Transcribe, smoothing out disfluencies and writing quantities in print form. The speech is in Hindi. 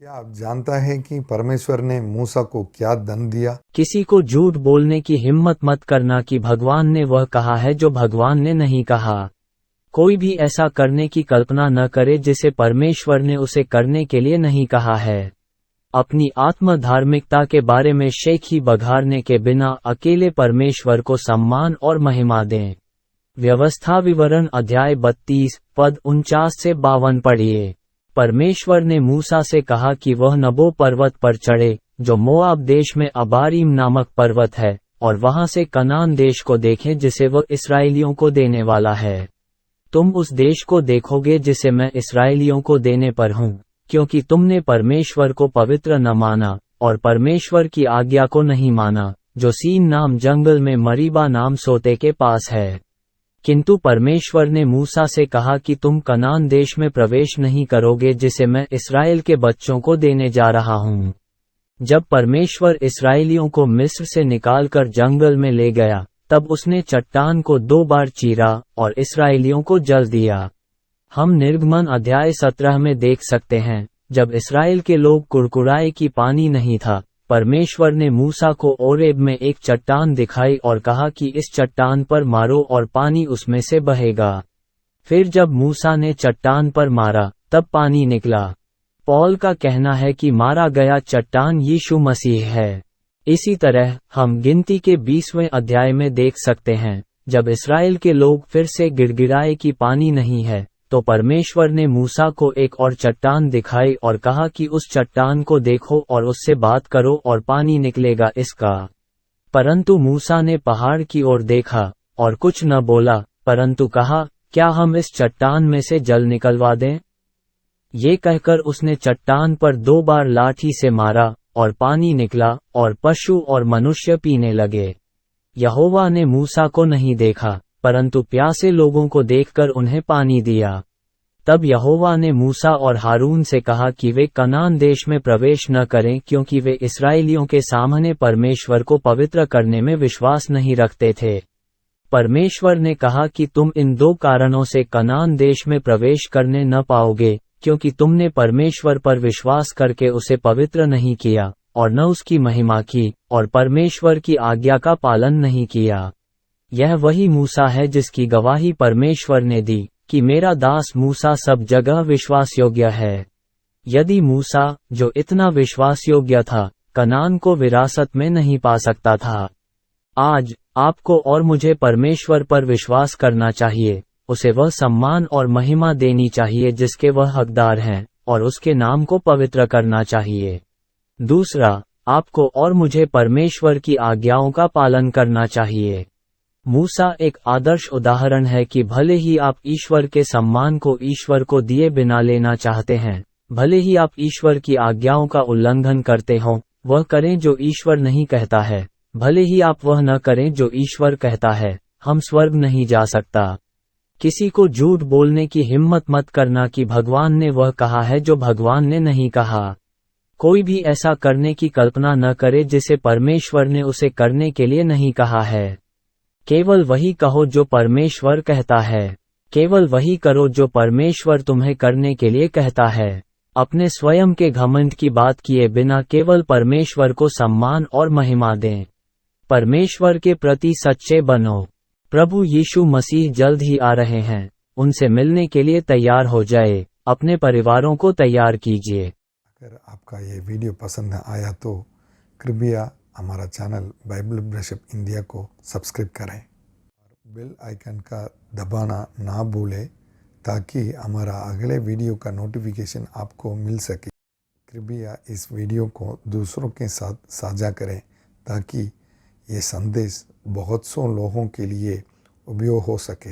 क्या आप जानता है कि परमेश्वर ने मूसा को क्या दंड दिया? किसी को झूठ बोलने की हिम्मत मत करना कि भगवान ने वह कहा है जो भगवान ने नहीं कहा। कोई भी ऐसा करने की कल्पना न करे जिसे परमेश्वर ने उसे करने के लिए नहीं कहा है। अपनी आत्म धार्मिकता के बारे में शेखी बघारने के बिना अकेले परमेश्वर को सम्मान और महिमा दें। व्यवस्था विवरण अध्याय 32 पद 49 से 52 पढ़िए। परमेश्वर ने मूसा से कहा कि वह नबो पर्वत पर चढ़े, जो मोआब देश में अबारीम नामक पर्वत है, और वहां से कनान देश को देखें जिसे वह इसराइलियों को देने वाला है। तुम उस देश को देखोगे जिसे मैं इसराइलियों को देने पर हूँ, क्योंकि तुमने परमेश्वर को पवित्र न माना, और परमेश्वर की आज्ञा को नहीं माना, जो सीन नाम जंगल में मरीबा नाम सोते के पास है। किंतु परमेश्वर ने मूसा से कहा कि तुम कनान देश में प्रवेश नहीं करोगे जिसे मैं इसराइल के बच्चों को देने जा रहा हूँ। जब परमेश्वर इसराइलियों को मिस्र से निकालकर जंगल में ले गया, तब उसने चट्टान को 2 बार चीरा और इसराइलियों को जल दिया। हम निर्गमन अध्याय 17 में देख सकते हैं, जब इसराइल के लोग कुड़कुड़ाए कि पानी नहीं था, परमेश्वर ने मूसा को ओरेब में एक चट्टान दिखाई और कहा कि इस चट्टान पर मारो और पानी उसमें से बहेगा। फिर जब मूसा ने चट्टान पर मारा, तब पानी निकला। पौल का कहना है कि मारा गया चट्टान यीशु मसीह है। इसी तरह हम गिनती के 20वें अध्याय में देख सकते हैं, जब इसराइल के लोग फिर से गिड़गिड़ाए कि पानी नहीं है, तो परमेश्वर ने मूसा को एक और चट्टान दिखाई और कहा कि उस चट्टान को देखो और उससे बात करो और पानी निकलेगा इसका। परंतु मूसा ने पहाड़ की ओर देखा और कुछ न बोला, परंतु कहा, क्या हम इस चट्टान में से जल निकलवा दें? ये कहकर उसने चट्टान पर 2 बार लाठी से मारा और पानी निकला और पशु और मनुष्य पीने लगे। यहोवा ने मूसा को नहीं देखा, परंतु प्यासे लोगों को देखकर उन्हें पानी दिया। तब यहोवा ने मूसा और हारून से कहा कि वे कनान देश में प्रवेश न करें, क्योंकि वे इसराइलियों के सामने परमेश्वर को पवित्र करने में विश्वास नहीं रखते थे। परमेश्वर ने कहा कि तुम इन 2 कारणों से कनान देश में प्रवेश करने न पाओगे, क्योंकि तुमने परमेश्वर पर विश्वास करके उसे पवित्र नहीं किया, और न उसकी महिमा की, और परमेश्वर की आज्ञा का पालन नहीं किया। यह वही मूसा है जिसकी गवाही परमेश्वर ने दी कि मेरा दास मूसा सब जगह विश्वास योग्य है। यदि मूसा, जो इतना विश्वास योग्य था, कनान को विरासत में नहीं पा सकता था, आज आपको और मुझे परमेश्वर पर विश्वास करना चाहिए, उसे वह सम्मान और महिमा देनी चाहिए जिसके वह हकदार हैं, और उसके नाम को पवित्र करना चाहिए। दूसरा, आपको और मुझे परमेश्वर की आज्ञाओं का पालन करना चाहिए। मूसा एक आदर्श उदाहरण है कि भले ही आप ईश्वर के सम्मान को ईश्वर को दिए बिना लेना चाहते हैं, भले ही आप ईश्वर की आज्ञाओं का उल्लंघन करते हों, वह करें जो ईश्वर नहीं कहता है, भले ही आप वह न करें जो ईश्वर कहता है, हम स्वर्ग नहीं जा सकता। किसी को झूठ बोलने की हिम्मत मत करना कि भगवान ने वह कहा है जो भगवान ने नहीं कहा। कोई भी ऐसा करने की कल्पना न करे जिसे परमेश्वर ने उसे करने के लिए नहीं कहा है। केवल वही कहो जो परमेश्वर कहता है। केवल वही करो जो परमेश्वर तुम्हें करने के लिए कहता है। अपने स्वयं के घमंड की बात किए बिना केवल परमेश्वर को सम्मान और महिमा दें। परमेश्वर के प्रति सच्चे बनो। प्रभु यीशु मसीह जल्द ही आ रहे हैं, उनसे मिलने के लिए तैयार हो जाए। अपने परिवारों को तैयार कीजिए। अगर आपका ये वीडियो पसंद आया तो कृपया हमारा चैनल बाइबल ब्रशअप इंडिया को सब्सक्राइब करें और बेल आइकन का दबाना ना भूलें, ताकि हमारा अगले वीडियो का नोटिफिकेशन आपको मिल सके। कृपया इस वीडियो को दूसरों के साथ साझा करें, ताकि ये संदेश बहुत सौ लोगों के लिए उपयोग हो सके।